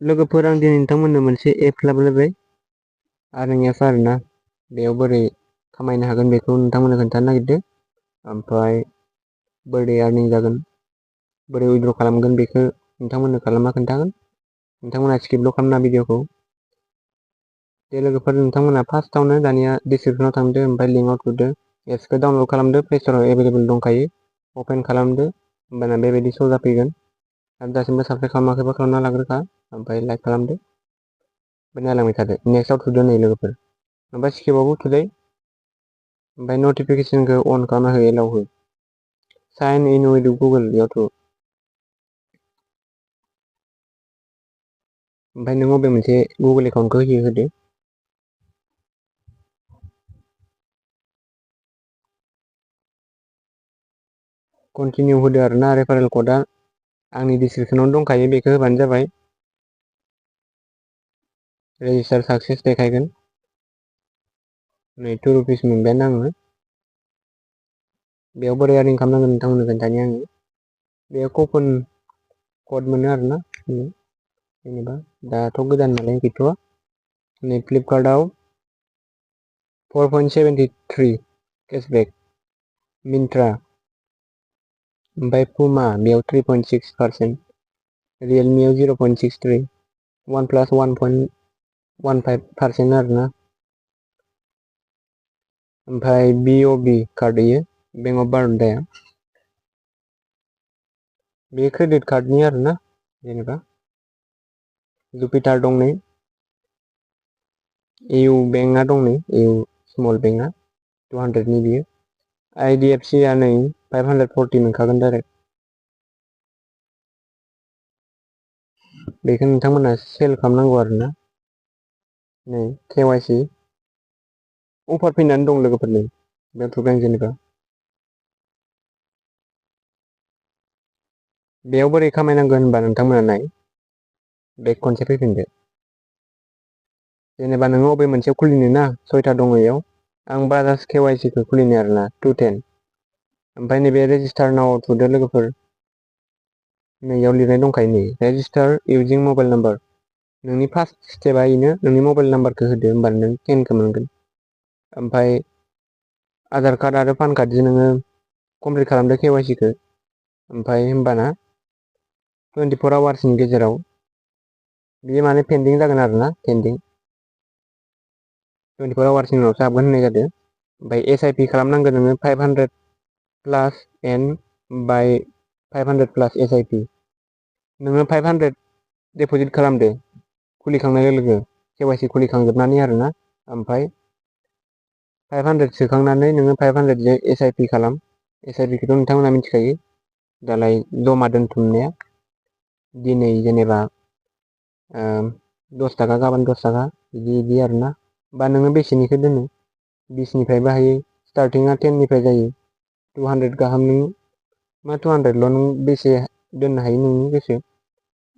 लोगोफोर आं दिनै नोंथांमोननो मोनसे एप लाबोलायबाय आर्निं एप आरोना बेयाव बोरै खामायनो हागोन बेखौ नोंथांमोननो खोन्थानो नागिरदों ओमफ्राय बोरै आर्निं जागोन बोरै उइद्र' खालामगोन बेखौ नोंथांमोननो खालामना खोन्थागोन नोंथांमोना स्किपल' खालामना भिडिअखौ दे लोगोफोर नोंथांमोना फार्स्टआवनो दानिया डिसक्रिपसनाव थांदो ओमफ्राय लिंकआव थुदो एप्सखौ डाउनलड खालामदो प्ले स्ट'राव एभेलेबल दंखायो अपेन खालामदो होमबाना बेबायदि श' जाफैगोन आरो दासिमबो साबस्क्राइब खालामाखैबा खालामना लाग्रोखा ओमफ्राय लाइक खालामदो ओमफ्राय नायलांबाय थादो नेक्स्टआव थुदो नै लोगोफोर ओमफ्राय स्किपआवबो थुदो ओमफ्राय नटिफिकेसनखौ अन खालामना हो एलाव हो साइन इन उइथ गुगोल बेयाव थु ओमफ्राय नों बबे मोनसे गुगोल एकाउन्टखौ होदो कन्टिनिउ होदो आरोना रेफारेल क'डआ आंनि डिसक्रिपसनावनो दंखायो बेखौ होबानो जाबाय रेजिस्टार साक्सेस देखायगोन नै 2 रुपिस मोनबायानो आङो बेयाव बोरै आर्निं खालामनांगोन नोंथांमोननो खोन्थानि आङो बेयाव कुपन कड मोनो आरोना जेनेबा दाथ' गोदान नालाय गैथ'वा नै फ्लिपकार्टआव 4.73 केसबेक मिन्ट्रा ओमफ्राय पुमा बेयाव 3.6% रियेलमियाव 0.63 वान प्लास 1.15% आरोना ओमफ्राय BOB कार्ड इयो बेंक अफ बार'दाया बे क्रेडिट कार्डनि आरोना जेनेबा जुपिटार दं नै EU बेंकआ दं नै EU स्मल बेंकआ 200नि बियो IDFCआ नै 540 मोनखागोन डाइरेक्ट बेखौ नोंथांमोना सेल खालामनांगौ आरोना नै KYC अफार फैनानै दं लोगोफोरनि बेयाव थुबाय आं जेनेबा बेयाव बोरै खामायनांगोन होनबा नोंथांमोना नाय बेक खनसे फैफिनदो जेनेबा नोङो अबे मोनसेयाव खुलिनो ना 6था दङ इयाव आं बाजाज KYC खौ खुलिनो आरोना 210 ओमफ्राय नैबे रेजिस्टार नाव थुदो लोगोफोर नैयाव लिरनाय दंखायो नै रेजिस्टार इउजिं मबाइल नाम्बार नोंनि फार्स्ट स्टेपआ इनो नोंनि मबाइल नाम्बारखौ होदो होमबानो नों 10खौ मोनगोन ओमफ्राय आधार कार्ड आरो पान कार्डजों नोङो कमप्लिट खालामदो KYC खौ ओमफ्राय होमबाना 24 आवार्सनि गेजेराव बियो माने पेन्डिं जागोन आरोना पेन्डिं 24 आवार्सनि उनावसो हाबगोन होननाय जादों ओमफ्राय SIP खालामनांगोन नोङो 500 प्लास एन बाय 500 प्लास SIP नोङो 500 डिप'जिट खालामदो खुलिखांनाय लोगो KYC खुलिखांजोबनानै आरोना ओमफ्राय 500 सोखांनानै नोङो 500 जों SIP खालाम SIP खौथ' नोंथांमोना मिथिखायो दालाय जमा दोनथुमनाया दिनै जेनेबा 10 थाखा गाबोन 10 थाखा बिदि आरोना बा नोङो बेसेनिखौ दोनो 20निफ्रायबो हायो स्टार्टिंआ 10निफ्राय जायो 200 गाहाम नों मा 200ल' नों बेसे दोननो हायो नोंनि गोसो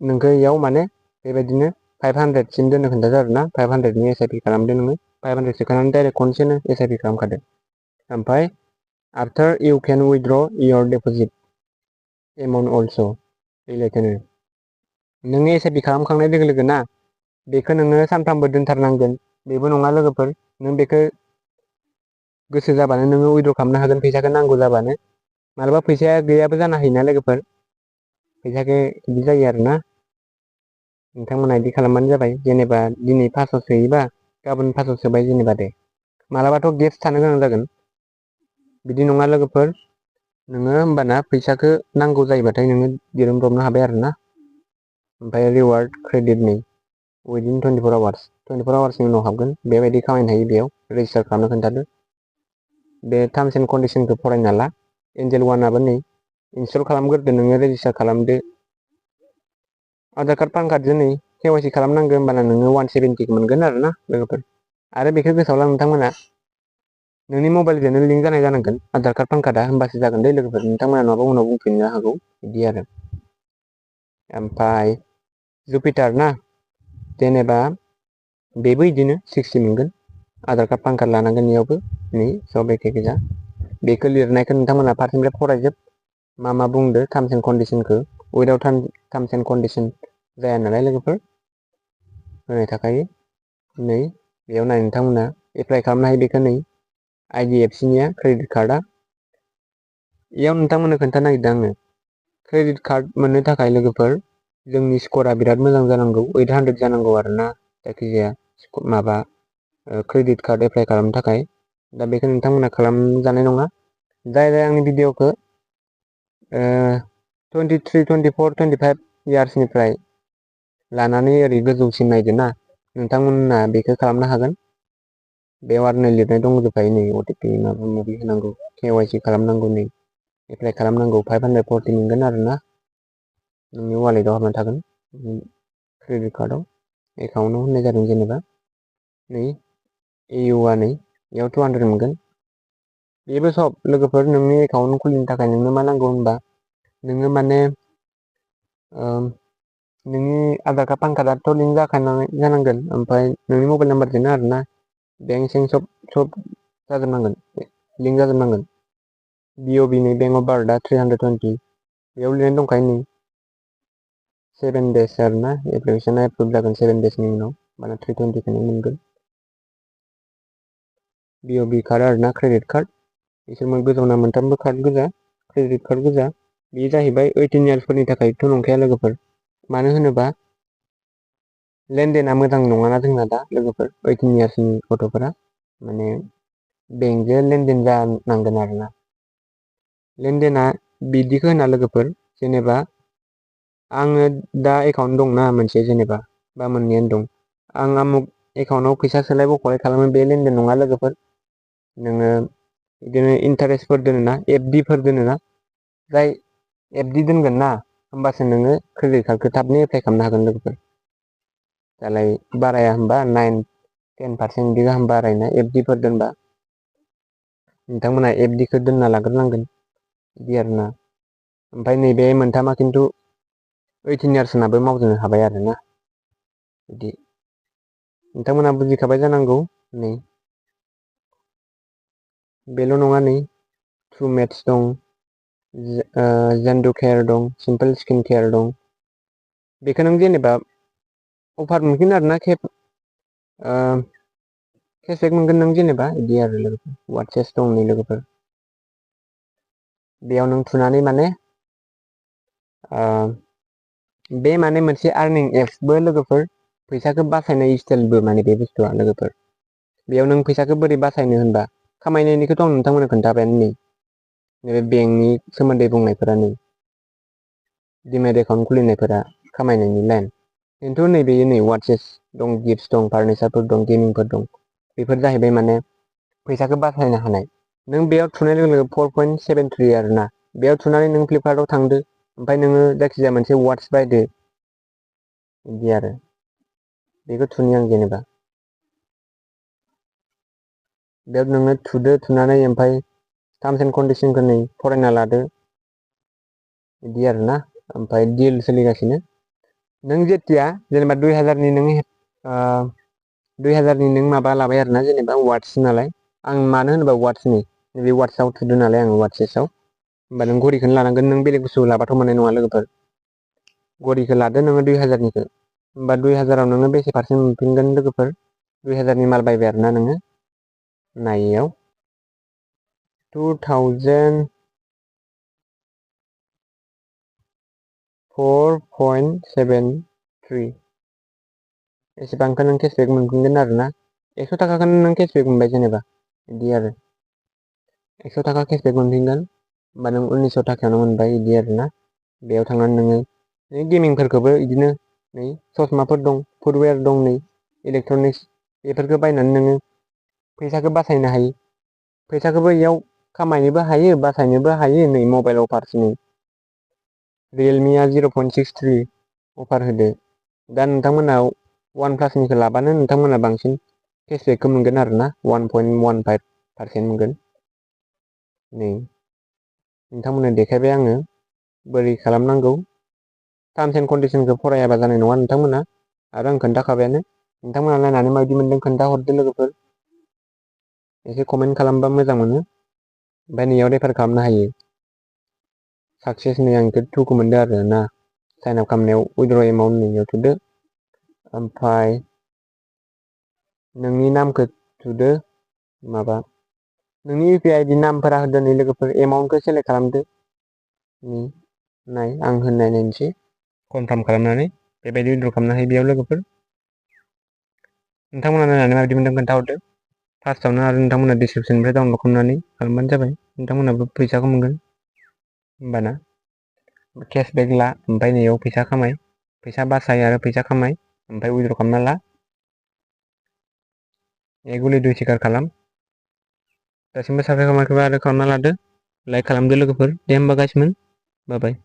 नोंखौ इयाव माने बेबायदिनो 500सिम दोननो खोन्थादो आरोना 500नि SIP खालामदो नोङो 500 सोखानानै डाइरेक्ट खनसेनो SIP खालामखादो ओमफ्राय after you can withdraw your deposit amount also' related नोङो SIP खालामखांनाय लोगो लोगो ना बेखौ नोङो सानफ्रामबो दोनथारनांगोन बेबो नङा लोगोफोर नों बेखौ गोसो जाबानो नोङो उइद्र' खालामनो हागोन फैसाखौ नांगौ जाबानो मालाबा फैसाया गैयाबो जानो हायोना लोगोफोर फैसाखौ बिदि जायो आरोना नोंथांमोना बिदि खालामबानो जाबाय जेनेबा दिनै 500 सोयोबा गाबोन 500 सोबाय जेनेबा दे मालाबाथ' गेप्स थानो गोनां जागोन बिदि नङा लोगोफोर नोङो होमबाना फैसाखौ नांगौ जायोबाथाय नोङो दिरुनब्रबनो हाबाय आरोना ओमफ्राय रिवार्ड क्रेडिट नै उइदिन 24 आवार्सनि उनाव हाबगोन बेबायदि खामायनो हायो बेयाव रेजिस्टार खालामनो खोन्थादो बे टार्म्स एन्ड कन्डिसनखौ फरायना ला एन्जेल वानआबो नै इनस्टल खालामग्रोदो नोङो रेजिस्टार खालामदो आधार कार्ड पान कार्डजों नै KYC खालामनांगौ होमबाना नोङो 170 मोनगोन आरोना लोगोफोर आरो बेखौ गोसोआव ला नोंथांमोना नोंनि मबाइलजोंनो लिंक जानाय जानांगोन आधार कार्ड पान कार्डआ होमबासो जागोन दै लोगोफोर नोंथांमोना नङाबा उनाव बुंफिननो हागौ बिदि आरो ओमफ्राय जुपिटार ना जेनेबा बेबो बिदिनो 60 मोनगोन आधार कार्ड पान कार्ड लानांगोन इयावबो नै सब एखे गोजा बेखौ लिरनायखौ नोंथांमोना फार्स्टनिफ्राय फरायजोब मा बुंदो टार्म्स एन्ड कन्डिसनखौ उइदाउट टार्म्स एन्ड कन्डिसन जाया नालाय लोगोफोर होनाय थाखायो नै बेयाव नाय नोंथांमोना एप्लाइ खालामनो हायो बेखौ नै IDFCनिया क्रेडिट कार्डआ इयाव नोंथांमोननो खोन्थानो नागिरदों आङो क्रेडिट कार्ड मोननो थाखाय लोगोफोर जोंनि स्करा बिराद मोजां जानांगौ 800 जानांगौ आरोना जायखिजाया माबा क्रेडिट कार्ड एप्लाइ खालामनो थाखाय दा बेखौ नोंथांमोना खालामजानाय नङा जाय आंनि भिडिअखौ 23, 24, 25 इयार्सनिफ्राय लानानै ओरै गोजौसिम नायदो ना नोंथांमोना बेखौ खालामनो हागोन बेयाव आरो नै लिरनाय दंजोबखायो नै OTP माबा माबि होनांगौ KYC खालामनांगौ नै एप्लाइ खालामनांगौ 540 मोनगोन आरोना नोंनि वालेटाव हाबना थागोन क्रेडिट कार्डआव एकाउन्टाव होनाय जादों जेनेबा नै EUआ नै बेयाव 200 मोनगोन बेबो सब लोगोफोर नोंनि एकाउन्ट खुलिनो थाखाय नोंनो मा नांगौ होनबा नोङो माने नोंनि आधार कार्ड पान कार्डआथ' लिंक जानांगोन ओमफ्राय नोंनि मबाइल नाम्बारजोंनो आरोना बेंक सेंक सब जाजोबनांगोन लिंक जाजोबनांगोन BOB नै बेंक अफ बार्थआ 320 बेयाव लिरनाय दंखायो नै 7 days आरोना एप्लिकेसना एप्रुभ जागोन 7 daysनि उनाव माने 320खौनो मोनगोन BOB कार्ड आरोना क्रेडिट कार्ड बिसोर गोजावना मोनथामबो कार्ड गोजा क्रेडिट कार्ड गोजा बेयो जाहैबाय 18 इयार्सफोरनि थाखायथ' नंखाया लोगोफोर मानो होनोबा लेनदेना मोजां नङाना जोंना दा लोगोफोर 18 इयार्सनि गथ'फोरा माने बेंकजों लेनदेन जानांगोन आरोना लेनदेना बिदिखौ होना लोगोफोर जेनेबा आङो दा एकाउन्ट दंना मोनसे जेनेबा बा मोननैयानो दं आं आमुक एकाउन्टाव फैसा सोलाय बख'लाय खालामो बे लेनदेन नङा लोगोफोर नोङो बिदिनो इन्टारेस्टफोर दोनोना FDफोर दोनोना जाय FD दोनगोन ना होमबासो नोङो क्रेडिट कार्डखौ थाबनो एप्लाइ खालामनो हागोन लोगोफोर दालाय बाराया होमबा 9-10% बिदि गाहाम बारायना FDफोर दोनबा नोंथांमोना FDखौ दोनना लाग्रोनांगोन बिदि आरोना ओमफ्राय नैबे मोनथामा खिन्थु 18 इयार्सनाबो मावजोबनो हाबाय आरोना बिदि नोंथांमोना बुजिखाबाय जानांगौ नै बेल' नङा नै ट्रु मेट्स दं जेन्डु केयार दं सिम्पोल स्किन केयार दं बेखौ नों जेनेबा अफार मोनगोन आरोना केसबेक मोनगोन नों जेनेबा बिदि आरो लोगोफोर वाटसेस दं नै लोगोफोर बेयाव नों थुनानै माने बे माने मोनसे आर्निं एप्सबो लोगोफोर फैसाखौ बासायनाय स्टाइलबो माने बे बुस्थुआ लोगोफोर बेयाव नों फैसाखौ बोरै बासायनो होनबा खामायनायनिखौथ' आं नोंथांमोननो खोन्थाबायानो नै नैबे बेंकनि सोमोन्दै बुंनायफोरा नै दिमेट एकाउन्ट खुलिनायफोरा खामायनायनि लाइन खिन्थु नैबे नै वाटसेस दं गिफ्टस दं फार्निचारफोर दं गेमिंफोर दं बेफोर जाहैबाय माने फैसाखौ बासायनो हानाय नों बेयाव थुनाय लोगो लोगो 4.73 आरोना बेयाव थुनानै नों फ्लिपकार्टआव थांदो ओमफ्राय नोङो जायखिजाया मोनसे वाट्स बायदो बिदि आरो बेखौ थुनि आं जेनेबा बेयाव नोङो थुदो थुनानै ओमफ्राय टार्म्स एन्ड कन्डिसनखौ नै फरायना लादो बिदि आरोना ओमफ्राय डिल सोलिगासिनो नों जेथिया जेनेबा 2000नि नों 2000नि नों माबा लाबाय आरोना जेनेबा वाट्स नालाय आं मानो होनोबा वाट्सनि नैबे वाट्सआव थुदो नालाय आङो वाट्सेसाव होमबा नों घरिखौनो लानांगोन नों बेलेग बुस्थु लाबाथ' मोननाय नङा लोगोफोर घरिखौ लादो नोङो 2000निखौ होमबा 2000आव नोङो बेसे पारसेन्ट मोनफिनगोन लोगोफोर 2000नि माल बायबाय आरोना नोङो नायैयाव 2000 4.73 एसेबांखौ नों केसबेक मोनफिनगोन आरोना 100 थाखाखौनो नों केसबेक मोनबाय जेनेबा बिदि आरो 100 थाखा केसबेक मोनफिनगोन होमबा नों 1900 थाखायावनो मोनबाय बिदि आरोना बेयाव थांनानै नोङो गेमिंफोरखौबो बिदिनो नै ससमाफोर दं फुटवेर दं नै इलेक्ट्रनिक्स बेफोरखौ बायनानै नोङो फैसाखौ बासायनो हायो फैसाखौबो इयाव खामायनोबो हायो बासायनोबो हायो नै मबाइल अफार्सनि रियेलमिया 0.63 अफार होदो दा नोंथांमोनाव वान प्लासनिखौ लाबानो नोंथांमोना बांसिन केसबेकखौ मोनगोन आरोना 1.15% मोनगोन नै नोंथांमोननो देखायबाय आङो बोरै खालामनांगौ टार्म्स एन्ड कन्डिसनखौ फरायाबा जानाय नङा नोंथांमोना आरो आं खोन्थाखाबायानो नोंथांमोना नायनानै माबायदि मोनदों खोन्थाहरदो लोगोफोर एसे कमेन्ट खालामबा मोजां मोनो ओमफ्राय नैयाव रेफार खालामनो हायो साक्सेस नै आं 2खौ मोनदों आरो ना साइन आप खालामनायाव उइद्र एमाउन्ट नैयाव थुदो ओमफ्राय नोंनि नामखौ थुदो माबा नोंनि इउ पि आइ आइडि नामफोरा होदो नै लोगोफोर एमाउन्टखौ सेलेक्ट खालामदो नाय आं होननाय नायनोसै कनफार्म खालामनानै बेबायदि उइड्र खालामनो हायो बेयाव लोगोफोर नोंथांमोना नायनानै माबायदि मोनदों खोन्थाहरदो फार्स्टआवनो आरो नोंथांमोना डिसक्रिपसननिफ्राय डाउनलड खालामनानै खालामबानो जाबाय नोंथांमोनाबो फैसाखौ मोनगोन होमबाना केसबेक ला ओमफ्राय नैयाव फैसा खामाय फैसा बासाय आरो फैसा खामाय ओमफ्राय उइड्र खालामना ला एक गुलि दुइ सिखार खालाम दासिमबो साबसक्राइब खालामाखैबा आरो खालामना लादो लाइक खालामदो लोगोफोर दे होमबा गासिमोन बाय बाय